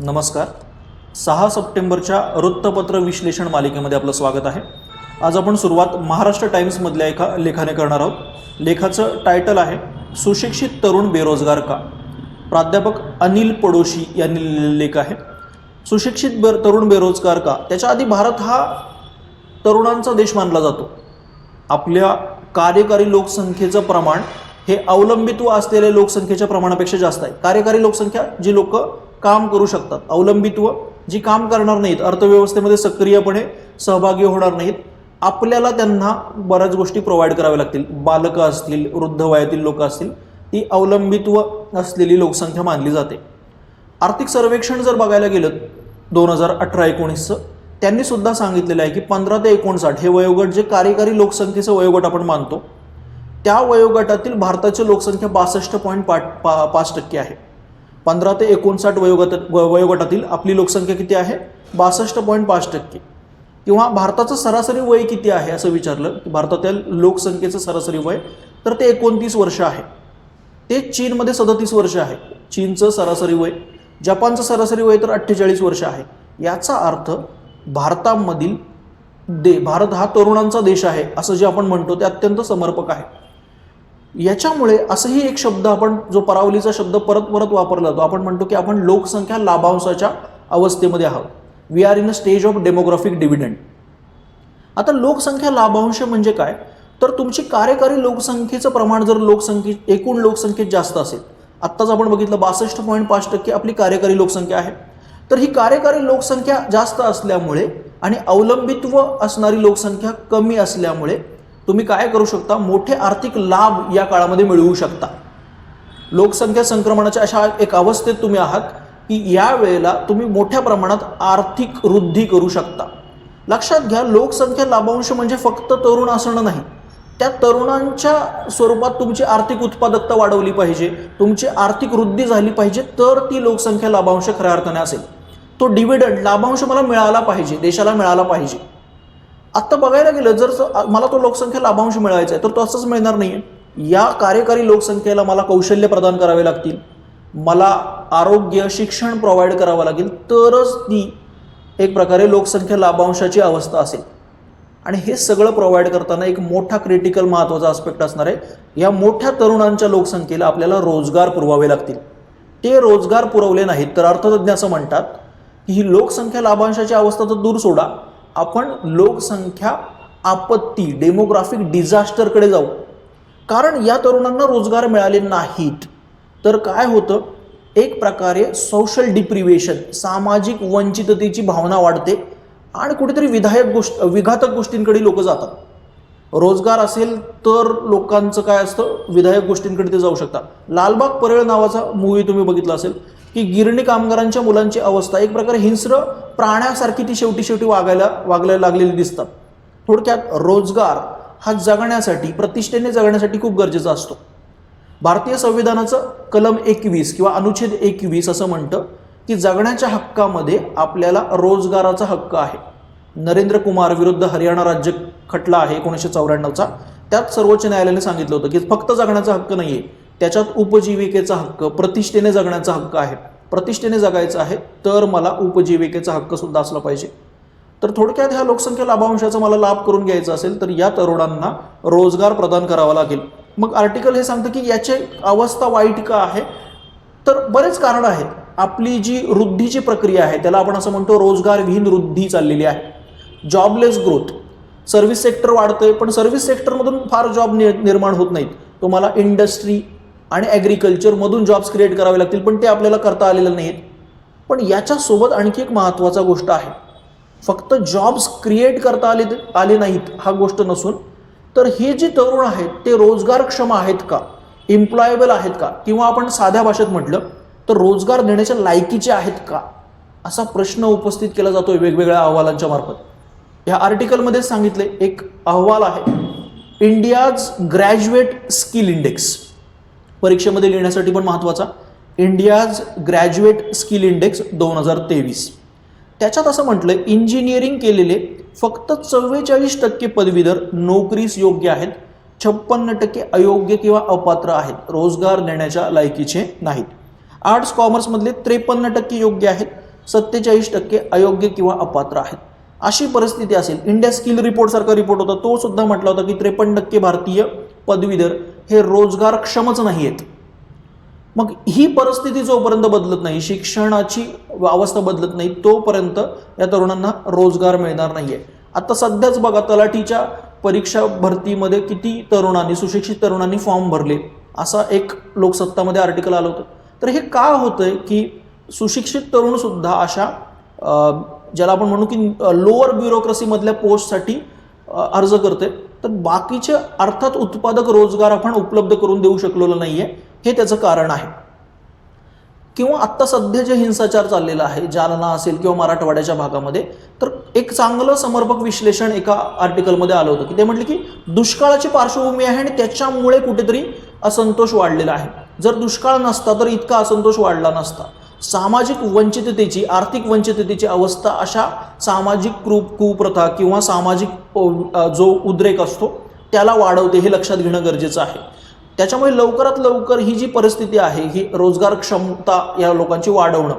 नमस्कार. 6 सप्टेंबरच्या वृत्तपत्र विश्लेषण मालिकेमध्ये आपलं स्वागत आहे. आज आपण सुरुवात महाराष्ट्र टाइम्समधल्या एका लेखाने करणार आहोत. लेखाचं टायटल आहे सुशिक्षित तरुण बेरोजगार का. प्राध्यापक अनिल पडोशी यांनी लिहिलेला लेख आहे. सुशिक्षित तरुण बेरोजगार का. त्याच्या आधी भारत हा तरुणांचा देश मानला जातो. आपल्या कार्यकारी लोकसंख्येचं प्रमाण हे अवलंबित्व असलेल्या लोकसंख्येच्या प्रमाणापेक्षा जास्त आहे. कार्यकारी लोकसंख्या जी लोक काम करू शकतात, अवलंबित्व जी काम करणार नाहीत, अर्थव्यवस्थेमध्ये सक्रियपणे सहभागी होणार नाहीत, आपल्याला त्यांना बऱ्याच गोष्टी प्रोव्हाइड कराव्या लागतील. बालकं असतील, वृद्ध वयातील लोक असतील, ती अवलंबित्व असलेली लोकसंख्या मानली जाते. आर्थिक सर्वेक्षण जर बघायला गेलं 2018-19चं, त्यांनी सुद्धा सांगितलेलं आहे की 15 ते 59 हे वयोगट जे कार्यकारी लोकसंख्येचं वयोगट आपण मानतो, त्या वयोगटातील भारताची लोकसंख्या 62.5% आहे. 15 ते 59 वयोगटातील आपली लोकसंख्या किती आहे? 62.5%. किंवा भारताचं सरासरी वय किती आहे असं विचारलं की भारतातील लोकसंख्येचं सरासरी वय तर ते 29 वर्ष आहे. ते चीनमध्ये 37 वर्ष आहे चीनचं सरासरी वय. जपानचं सरासरी वय तर 48 वर्ष आहे. याचा अर्थ भारतामधील भारत हा तरुणांचा देश आहे असं जे आपण म्हणतो ते अत्यंत समर्पक आहे. याच्यामुळे असंही एक शब्द आपण जो परावलीचा शब्द परत परत वापरला जातो, आपण म्हणतो की आपण लोकसंख्या लाभांशाच्या अवस्थेमध्ये आहोत. We are in a stage of demographic dividend. आता लोकसंख्या लाभांश म्हणजे काय, तर तुमची कार्यकारी लोकसंख्येचं प्रमाण जर एकूण लोकसंख्येत जास्त असेल, आत्ताच आपण बघितलं 62.5% आपली कार्यकारी लोकसंख्या आहे, तर ही कार्यकारी लोकसंख्या जास्त असल्यामुळे आणि अवलंबित्व असणारी लोकसंख्या कमी असल्यामुळे तुम्ही काय करू शकता, मोठे आर्थिक लाभ या काळामध्ये मिळवू शकता. लोकसंख्या संक्रमणाच्या अशा एक अवस्थेत तुम्ही आहात की या वेळेला तुम्ही मोठ्या प्रमाणात आर्थिक वृद्धी करू शकता. लक्षात घ्या, लोकसंख्या लाभांश म्हणजे फक्त तरुण असणं नाही, त्या तरुणांच्या स्वरूपात तुमची आर्थिक उत्पादकता वाढवली पाहिजे, तुमची आर्थिक वृद्धी झाली पाहिजे, तर ती लोकसंख्या लाभांश खऱ्या अर्थाने असेल. तो डिव्हिडंड लाभांश मला मिळाला पाहिजे, देशाला मिळाला पाहिजे. आत्ता बघायला गेलं जर मला तो लोकसंख्या लाभांश मिळायचा आहे तर तो असंच मिळणार नाही. या कार्यकारी लोकसंख्येला मला कौशल्य प्रदान करावे लागतील, मला आरोग्य शिक्षण प्रोव्हाइड करावं लागेल, तरच ती एक प्रकारे लोकसंख्या लाभांशाची अवस्था असेल. आणि हे सगळं प्रोव्हाइड करताना एक मोठा क्रिटिकल महत्त्वाचा आस्पेक्ट असणार आहे, या मोठ्या तरुणांच्या लोकसंख्येला आपल्याला रोजगार पुरवावे लागतील. ते रोजगार पुरवले नाहीत तर अर्थतज्ञ असं म्हणतात की ही लोकसंख्या लाभांशाची अवस्था तर दूर सोडा, आपण लोकसंख्या आपत्ती डेमोग्राफिक डिझास्टरकडे जाऊ. कारण या तरुणांना रोजगार मिळाले नाहीत तर काय होतं, एक प्रकारे सोशल डिप्रिवेशन, सामाजिक वंचिततेची भावना वाढते आणि कुठेतरी विघातक गोष्टींकडे लोक जातात. रोजगार असेल तर लोकांचं काय असतं, विधायक गोष्टींकडे ते जाऊ शकतात. लालबाग परळ नावाचा मूवी तुम्ही बघितला असेल की गिरणी कामगारांच्या मुलांची अवस्था एक प्रकारे हिंस्र प्राण्यासारखी ती शेवटी वागायला लागलेली दिसतात. थोडक्यात रोजगार हा जगण्यासाठी, प्रतिष्ठेने जगण्यासाठी खूप गरजेचा असतो. भारतीय संविधानाचं कलम 21 किंवा अनुच्छेद 21 असं म्हणतं की जगण्याच्या हक्कामध्ये आपल्याला रोजगाराचा हक्क आहे. नरेंद्र कुमार विरुद्ध हरियाणा राज्य खटला आहे 1994चा, त्यात सर्वोच्च न्यायालयाने सांगितलं होतं की फक्त जगण्याचा हक्क नाहीये, त्याच्यात उपजीविकेचा हक्क, प्रतिष्ठेने जगण्याचा हक्क आहे. प्रतिष्ठेने जगायचं आहे तर मला उपजीविकेचा हक्क सुद्धा असला पाहिजे. तर थोडक्यात ह्या लोकसंख्या लाभांशाचा मला लाभ करून घ्यायचा असेल तर या तरुणांना रोजगार प्रदान करावा लागेल. मग आर्टिकल हे सांगतं की याची अवस्था वाईट का आहे, तर बरेच कारण आहेत. आपली जी वृद्धीची प्रक्रिया आहे त्याला आपण असं म्हणतो रोजगारविहीन वृद्धी चाललेली आहे. जॉबलेस ग्रोथ, सर्व्हिस सेक्टर वाढतंय पण सर्व्हिस सेक्टरमधून फार जॉब निर्माण होत नाहीत. तुम्हाला इंडस्ट्री आणि ॲग्रिकल्चरमधून जॉब्स क्रिएट करावे लागतील पण ते आपल्याला करता आलेलं नाहीत. पण याच्यासोबत आणखी एक महत्त्वाचा गोष्ट आहे, फक्त जॉब्स क्रिएट करता आले नाहीत हा गोष्ट नसून, तर हे जे तरुण आहेत ते रोजगारक्षम आहेत का, एम्प्लॉयबल आहेत का, किंवा आपण साध्या भाषेत म्हटलं तर रोजगार देण्याच्या लायकीचे आहेत का, असा प्रश्न उपस्थित केला जातोय वेगवेगळ्या अहवालांच्या मार्फत. ह्या आर्टिकलमध्ये सांगितले एक अहवाल आहे इंडियाज ग्रॅज्युएट स्किल इंडेक्स, परीक्षेमध्ये लिहिण्यासाठी पण महत्त्वाचा, इंडियाज ग्रॅज्युएट स्किल इंडेक्स 2023. त्याच्यात असं म्हटलंय इंजिनिअरिंग केलेले फक्त 44% पदवीधर नोकरीस योग्य आहेत, 56% अयोग्य किंवा अपात्र आहेत, रोजगार देण्याच्या लायकीचे नाहीत. आर्ट्स कॉमर्समधले 53% योग्य आहेत, 47% अयोग्य किंवा अपात्र आहेत. अशी परिस्थिती असेल. इंडिया स्किल रिपोर्ट सारखा रिपोर्ट होता, तो सुद्धा म्हटला होता की 53% भारतीय पदवीधर हे रोजगारक्षमच नाही आहेत. मग ही परिस्थिती जोपर्यंत बदलत नाही, शिक्षणाची अवस्था बदलत नाही, तोपर्यंत या तरुणांना रोजगार मिळणार नाहीये. आता सध्याच बघा, तलाठीच्या परीक्षा भरतीमध्ये किती तरुणांनी, सुशिक्षित तरुणांनी फॉर्म भरले, असा एक लोकसत्तामध्ये आर्टिकल आलं होतं. तर हे का होतंय की सुशिक्षित तरुण सुद्धा अशा ज्याला आपण म्हणू की लोअर ब्युरोक्रेसीमधल्या पोस्टसाठी अर्ज करते, तर बाकीचे अर्थात उत्पादक रोजगार आपण उपलब्ध करून देऊ शकलेलो नाहीये, हे त्याचं कारण आहे. किंवा आत्ता सध्या जे हिंसाचार चाललेला आहे, जालना असेल किंवा मराठवाड्याच्या भागामध्ये, तर एक चांगलं समर्पक विश्लेषण एका आर्टिकलमध्ये आलं होतं की ते म्हटले की दुष्काळाची पार्श्वभूमी आहे आणि त्याच्यामुळे कुठेतरी असंतोष वाढलेला आहे. जर दुष्काळ नसता तर इतका असंतोष वाढला नसता. सामाजिक वंचिततेची, आर्थिक वंचिततेची अवस्था अशा सामाजिक कुप्रथा किंवा सामाजिक जो उद्रेक असतो त्याला वाढवते, हे लक्षात घेणं गरजेचं आहे. त्याच्यामुळे लवकरात लवकर ही जी परिस्थिती आहे, ही रोजगार क्षमता या लोकांची वाढवणं,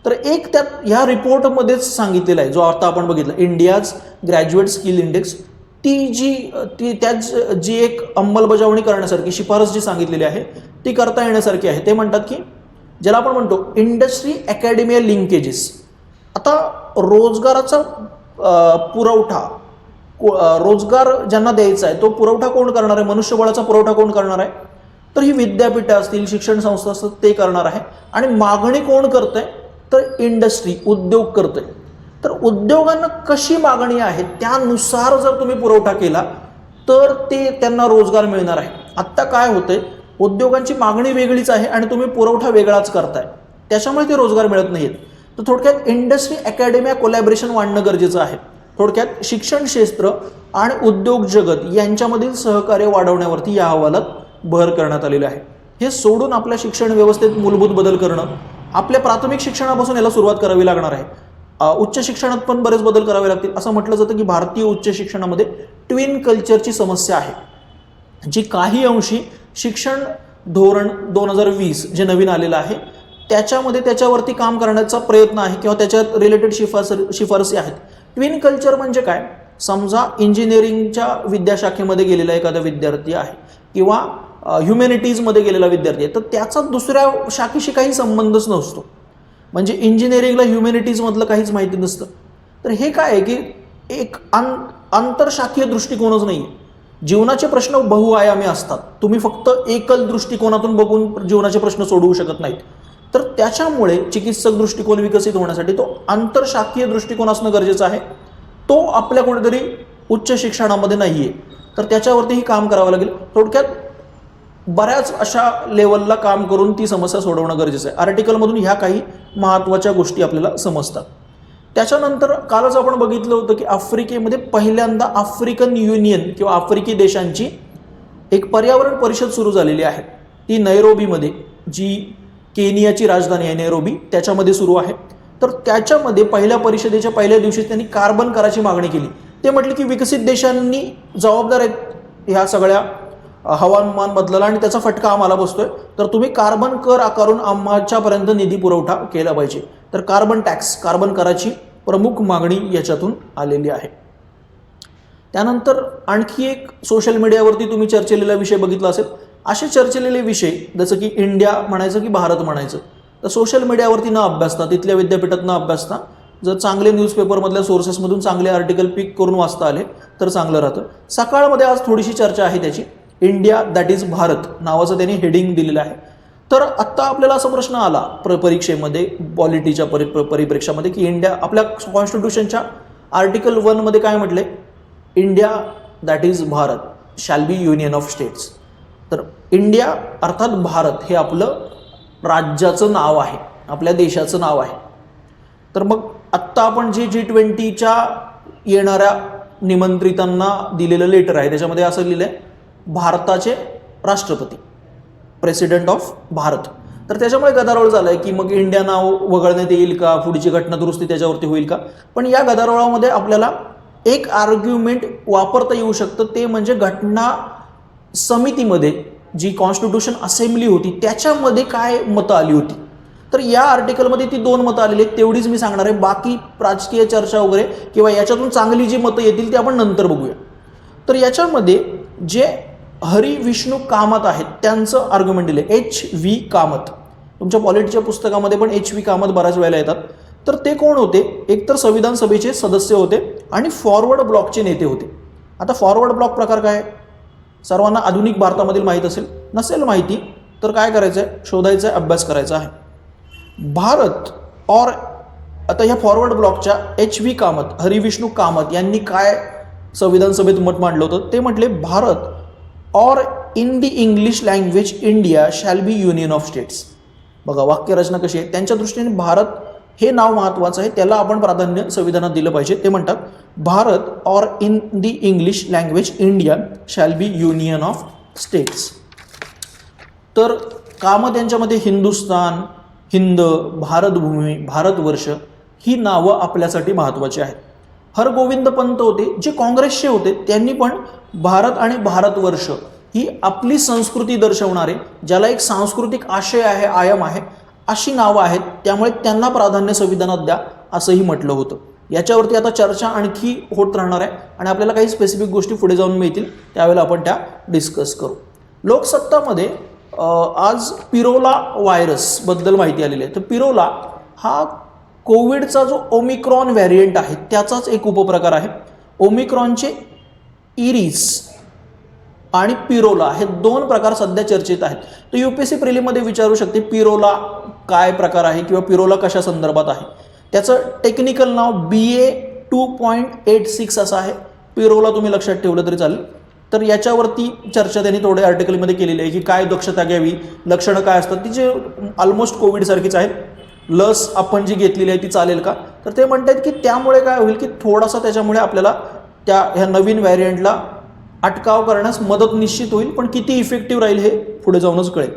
तर एक त्यात ह्या रिपोर्टमध्येच सांगितलेलं आहे, जो आता आपण बघितलं, इंडियाज ग्रॅज्युएट स्किल इंडेक्स, त्यात जी एक अंमलबजावणी करण्यासारखी शिफारस जी सांगितलेली आहे ती करता येण्यासारखी आहे. ते म्हणतात की ज्याला आपण म्हणतो इंडस्ट्री अकॅडमिया लिंकेजेस. आता रोजगाराचा पुरवठा, रोजगार ज्यांना द्यायचा आहे तो पुरवठा कोण करणार आहे, मनुष्यबळाचा पुरवठा कोण करणार आहे, तर ही विद्यापीठं असतील, शिक्षण संस्था असतात, ते करणार आहे. आणि मागणी कोण करतंय, तर इंडस्ट्री, उद्योग करतोय. तर उद्योगांना कशी मागणी आहे त्यानुसार जर तुम्ही पुरवठा केला तर ते त्यांना रोजगार मिळणार आहे. आत्ता काय होतंय, उद्योगांची मागणी वेगळीच आहे आणि तुम्ही पुरवठा वेगळाच करताय, त्याच्यामुळे ते रोजगार मिळत नाहीत. तर थोडक्यात इंडस्ट्री अकॅडमिया कोलॅबरेशन वाढणं गरजेचं आहे. थोडक्यात शिक्षण क्षेत्र आणि उद्योग जगत यांच्यामधील सहकार्य वाढवण्यावरती या अहवालात भर करण्यात आलेला आहे. हे सोडून आपल्या शिक्षण व्यवस्थेत मूलभूत बदल करणं, आपल्या प्राथमिक शिक्षणापासून याला सुरुवात करावी लागणार आहे. उच्च शिक्षणात पण बरेच बदल करावे लागतील. असं म्हटलं जातं की भारतीय उच्च शिक्षणामध्ये ट्विन कल्चरची समस्या आहे, जी काही अंशी शिक्षण धोरण 2020 जे नवीन आलेलं आहे त्याच्यामध्ये त्याच्यावरती काम करण्याचा प्रयत्न आहे किंवा त्याच्यात रिलेटेड शिफारसी आहेत. ट्विन कल्चर म्हणजे काय, समजा इंजिनिअरिंगच्या विद्याशाखेमध्ये गेलेला एखादा विद्यार्थी आहे किंवा ह्युमॅनिटीजमध्ये गेलेला विद्यार्थी आहे, तर त्याचा दुसऱ्या शाखेशी काही संबंधच नसतो. म्हणजे इंजिनिअरिंगला ह्युमॅनिटीजमधलं काहीच माहिती नसतं. तर हे काय आहे की एक आंतरशाखीय दृष्टिकोनच नाही आहे. जीवनाचे प्रश्न बहुआयामी असतात, तुम्ही फक्त एकल दृष्टिकोनातून बघून जीवनाचे प्रश्न सोडवू शकत नाहीत. तर त्याच्यामुळे चिकित्सक दृष्टिकोन विकसित होण्यासाठी तो आंतरशाखीय दृष्टिकोन असणं गरजेचं आहे. तो आपल्या कोणीतरी उच्च शिक्षणामध्ये नाही आहे, तर त्याच्यावरतीही काम करावं लागेल. थोडक्यात बऱ्याच अशा लेवलला काम करून ती समस्या सोडवणं गरजेचं आहे. आर्टिकलमधून ह्या काही महत्त्वाच्या गोष्टी आपल्याला समजतात. त्याच्यानंतर कालच आपण बघितलं होतं की आफ्रिकेमध्ये पहिल्यांदा आफ्रिकन युनियन किंवा आफ्रिकी देशांची एक पर्यावरण परिषद सुरू झालेली आहे. ती नैरोबीमध्ये, जी केनियाची राजधानी आहे नैरोबी, त्याच्यामध्ये सुरू आहे. तर त्याच्यामध्ये पहिल्या परिषदेच्या पहिल्या दिवशी त्यांनी कार्बन कराची मागणी केली. ते म्हटले की विकसित देशांनी जबाबदार आहेत ह्या सगळ्या हवामान बदलाला आणि त्याचा फटका आम्हाला बसतोय, तर तुम्ही कार्बन कर आकारून आम्हाच्यापर्यंत निधी पुरवठा केला पाहिजे. तर कार्बन टॅक्स, कार्बन कराची प्रमुख मागणी याच्यातून आलेली आहे. त्यानंतर आणखी एक सोशल मीडियावरती तुम्ही चर्चेलेला विषय बघितला असेल. असे चर्चेलेले विषय जसं की इंडिया म्हणायचं की भारत म्हणायचं, तर सोशल मीडियावरती न अभ्यासता, तिथल्या विद्यापीठात न अभ्यासता, जर चांगले न्यूजपेपरमधल्या सोर्सेसमधून चांगले आर्टिकल पिक करून वाचता आले तर चांगलं राहतं. सकाळमध्ये आज थोडीशी चर्चा आहे त्याची, इंडिया दॅट इज भारत नावाचं त्यांनी हेडिंग दिलेलं आहे. तर आत्ता आपल्याला असा प्रश्न आला परीक्षेमध्ये, पॉलिटीच्या परिप्रेक्षामध्ये, की इंडिया, आपल्या कॉन्स्टिट्यूशनच्या आर्टिकल 1 मध्ये काय म्हटलंय, India that is Bharat shall be union of states. तर इंडिया अर्थात भारत हे आपलं राज्याचं नाव आहे, आपल्या देशाचं नाव आहे. तर मग आत्ता आपण जे G20च्या येणाऱ्या निमंत्रितांना दिलेलं लेटर आहे त्याच्यामध्ये असं लिहिलं आहे, भारताचे राष्ट्रपती, प्रेसिडेंट ऑफ भारत. तर त्याच्यामुळे गदारोळ झालाय की मग इंडिया नाव वगळण्यात येईल का, पुढची घटना दुरुस्ती त्याच्यावरती होईल का. पण या गदारोळामध्ये आपल्याला एक आर्ग्युमेंट वापरता येऊ शकतं, ते म्हणजे घटना समितीमध्ये जी कॉन्स्टिट्यूशन असेंब्ली होती त्याच्यामध्ये काय मतं आली होती. तर या आर्टिकलमध्ये ती 2 मतं आलेली आहेत, तेवढीच मी सांगणार आहे. बाकी राजकीय चर्चा वगैरे किंवा याच्यातून चांगली जी मतं येतील ती आपण नंतर बघूया. तर याच्यामध्ये जे हरी विष्णू कामत आहेत त्यांचं आर्ग्युमेंट दिले, HV कामत. तुमच्या पॉलिटीच्या पुस्तकामध्ये पण HV कामत बऱ्याच वेळेला येतात. तर ते कोण होते? एकतर संविधान सभेचे सदस्य होते आणि फॉरवर्ड ब्लॉकचे नेते होते. आता फॉरवर्ड ब्लॉक प्रकार काय आहे? सर्वांना आधुनिक भारतामधील माहीत असेल, नसेल माहिती तर काय करायचं आहे, शोधायचं आहे, अभ्यास करायचा आहे. भारत और आता ह्या फॉरवर्ड ब्लॉकच्या HV कामत, हरिविष्णू कामत यांनी काय संविधान सभेत मत मांडलं होतं? ते म्हटले, भारत और in the English language India shall be union of states. बघा वाक्यरचना कशी आहे. त्यांच्या दृष्टीने भारत हे नाव महत्त्वाचं आहे, त्याला आपण प्राधान्य संविधानात दिलं पाहिजे. ते म्हणतात, भारत और in the English language India shall be union of states. तर कामत यांच्यामध्ये हिंदुस्तान, हिंद, भारतभूमी, भारतवर्ष ही नावं आपल्यासाठी महत्त्वाची आहेत. हरगोविंद पंत होते जे काँग्रेसचे होते, त्यांनी पण भारत आणि भारतवर्ष ही आपली संस्कृती दर्शवणारे, ज्याला एक सांस्कृतिक आशय आहे, आयाम आहे, अशी नावं आहेत, त्यामुळे त्यांना प्राधान्य संविधानात द्या असंही म्हटलं होतं. याच्यावरती आता चर्चा आणखी होत राहणार आहे आणि आपल्याला काही स्पेसिफिक गोष्टी पुढे जाऊन मिळतील, त्यावेळेला आपण त्या डिस्कस करू. लोकसत्तामध्ये आज पिरोला व्हायरसबद्दल माहिती आलेली आहे. तर पिरोला हा कोविडचा जो ओमिक्रॉन व्हॅरियंट आहे त्याचाच एक उपप्रकार आहे. ओमिक्रॉनचे इरिस आणि पिरोला हे 2 प्रकार सध्या चर्चेत आहेत. तर UPSC प्रिलिममध्ये विचारू शकते पिरोला काय प्रकार आहे किंवा पिरोला कशा संदर्भात आहे. त्याचं टेक्निकल नाव BA.2.86 असं आहे. पिरोला तुम्ही लक्षात ठेवलं तरी चालेल. तर याच्यावरती चर्चा त्यांनी थोड्या आर्टिकलमध्ये केलेली आहे की काय दक्षता घ्यावी, लक्षणं काय असतात, तिचे ऑलमोस्ट कोविडसारखीच आहेत. लस आपण जी घेतलेली आहे ती चालेल का? तर ते म्हणतात की त्यामुळे काय होईल की थोडासा त्याच्यामुळे आपल्याला ह्या नवीन व्हॅरियंटला अटकाव करण्यास मदत निश्चित होईल, पण किती इफेक्टिव्ह राहील हे पुढे जाऊनच कळेल.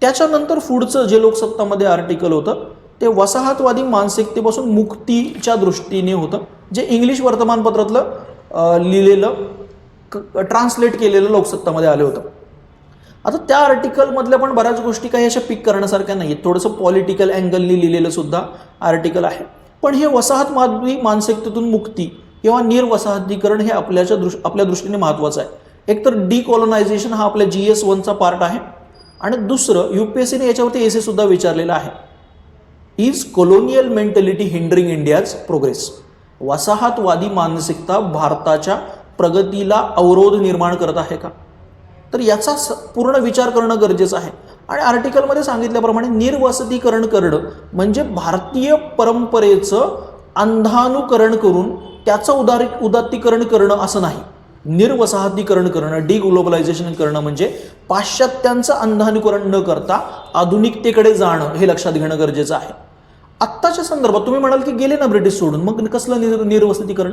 त्याच्यानंतर पुढचं जे लोकसत्तामध्ये आर्टिकल होतं ते वसाहतवादी मानसिकतेपासून मुक्तीच्या दृष्टीने होतं, जे इंग्लिश वर्तमानपत्रातलं लिहिलेलं ट्रान्सलेट केलेलं लोकसत्तामध्ये आलं होतं. आता त्या आर्टिकलमधल्या पण बऱ्याच गोष्टी काही अशा पिक करण्यासारख्या नाही आहेत, थोडंसं पॉलिटिकल अँगलनी लिहिलेलं सुद्धा आर्टिकल आहे. पण हे वसाहतवादी मानसिकतेतून मुक्ती किंवा निर्वसाहतीकरण हे आपल्या दृष्टीने महत्त्वाचं आहे. एकतर डिकॉलोनायझेशन हा आपल्या GS1चा पार्ट आहे आणि दुसरं UPSCने याच्यावरती एसे सुद्धा विचारलेलं आहे, is colonial mentality hindering India's progress. वसाहतवादी मानसिकता भारताच्या प्रगतीला अवरोध निर्माण करत आहे का? तर याचा पूर्ण विचार करणं गरजेचं आहे. आणि आर्टिकलमध्ये सांगितल्याप्रमाणे निर्वसतीकरण करणं म्हणजे भारतीय परंपरेचं अंधानुकरण करून त्याचं उदात्तीकरण करणं असं नाही. निर्वसाहतीकरण करणं, डिग्लोबलायझेशन करणं म्हणजे पाश्चात्यांचं अंधानुकरण न करता आधुनिकतेकडे जाणं, हे लक्षात घेणं गरजेचं आहे. आत्ताच्या संदर्भात तुम्ही म्हणाल की गेले ना ब्रिटिश सोडून, मग कसलं निर्वसतीकरण?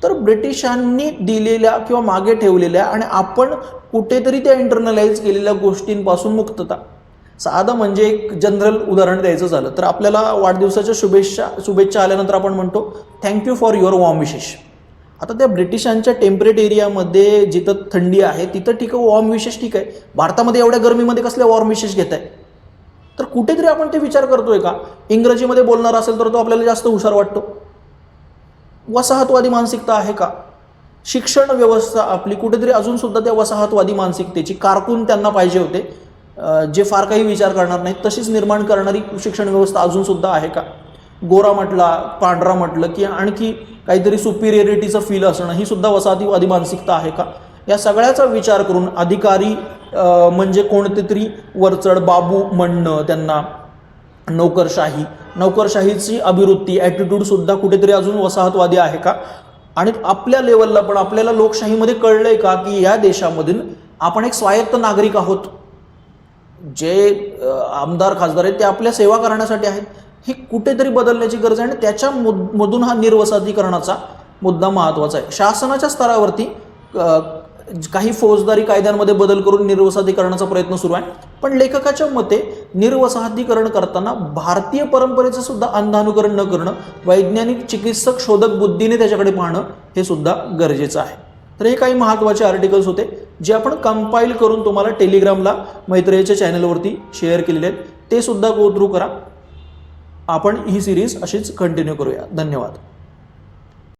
तर ब्रिटिशांनी दिलेल्या किंवा मागे ठेवलेल्या आणि आपण कुठेतरी त्या इंटरनलाइज केलेल्या गोष्टींपासून मुक्तता. साधं म्हणजे एक जनरल उदाहरण द्यायचं झालं तर आपल्याला वाढदिवसाच्या शुभेच्छा आल्यानंतर आपण म्हणतो थँक्यू फॉर युअर वॉर्म विशेष. आता त्या ब्रिटिशांच्या टेम्परेट एरियामध्ये जिथं थंडी आहे तिथं ठीक आहे, वॉर्म विशेष ठीक आहे. भारतामध्ये एवढ्या गरमीमध्ये कसले वॉर्म विशेष घेत आहे? तर कुठेतरी आपण ते विचार करतोय का? इंग्रजीमध्ये बोलणार असेल तर तो आपल्याला जास्त हुशार वाटतो. वसाहतवादी मानसिकता आहे का? शिक्षण व्यवस्था आपली कुठेतरी अजून सुद्धा त्या वसाहतवादी मानसिकतेची कारकून त्यांना पाहिजे होते, जे फार काही विचार करणार नाहीत, तशीच निर्माण करणारी शिक्षण व्यवस्था अजून सुद्धा आहे का? गोरा म्हटला, पांढरा म्हटलं की आणखी काहीतरी सुपिरियरिटीचं फील असणं, ही सुद्धा वसाहतीवादी मानसिकता आहे का? या सगळ्याचा विचार करून अधिकारी म्हणजे कोणते तरी वरचढ बाबू म्हणणं, त्यांना नोकरशाहीची अभिवृत्ती, ॲटिट्यूड सुद्धा कुठेतरी अजून वसाहतवादी आहे का? आणि आपल्या लेवलला पण आपल्याला लोकशाहीमध्ये कळलंय का की या देशामधून आपण एक स्वायत्त नागरिक आहोत, जे आमदार खासदार आहेत ते आपल्या सेवा करण्यासाठी आहेत. हे कुठेतरी बदलण्याची गरज आहे आणि त्याच्यामधून हा निर्वसाहतीकरणाचा मुद्दा महत्त्वाचा आहे. शासनाच्या स्तरावरती काही फौजदारी कायद्यांमध्ये बदल करून निर्वसाहतीकरणाचा प्रयत्न सुरू आहे. पण लेखकाच्या मते निर्वसाहतीकरण करताना भारतीय परंपरेचं सुद्धा अंधानुकरण न करणं, वैज्ञानिक चिकित्सक शोधक बुद्धीने त्याच्याकडे पाहणं हे सुद्धा गरजेचं आहे. तर हे काही महत्त्वाचे आर्टिकल्स होते जे आपण कंपाईल करून तुम्हाला टेलिग्रामला मैत्रेयीच्या चॅनलवरती शेअर केलेले आहेत. ते सुद्धा गो थ्रू करा. आपण ही सिरीज अशीच कंटिन्यू करूया. धन्यवाद.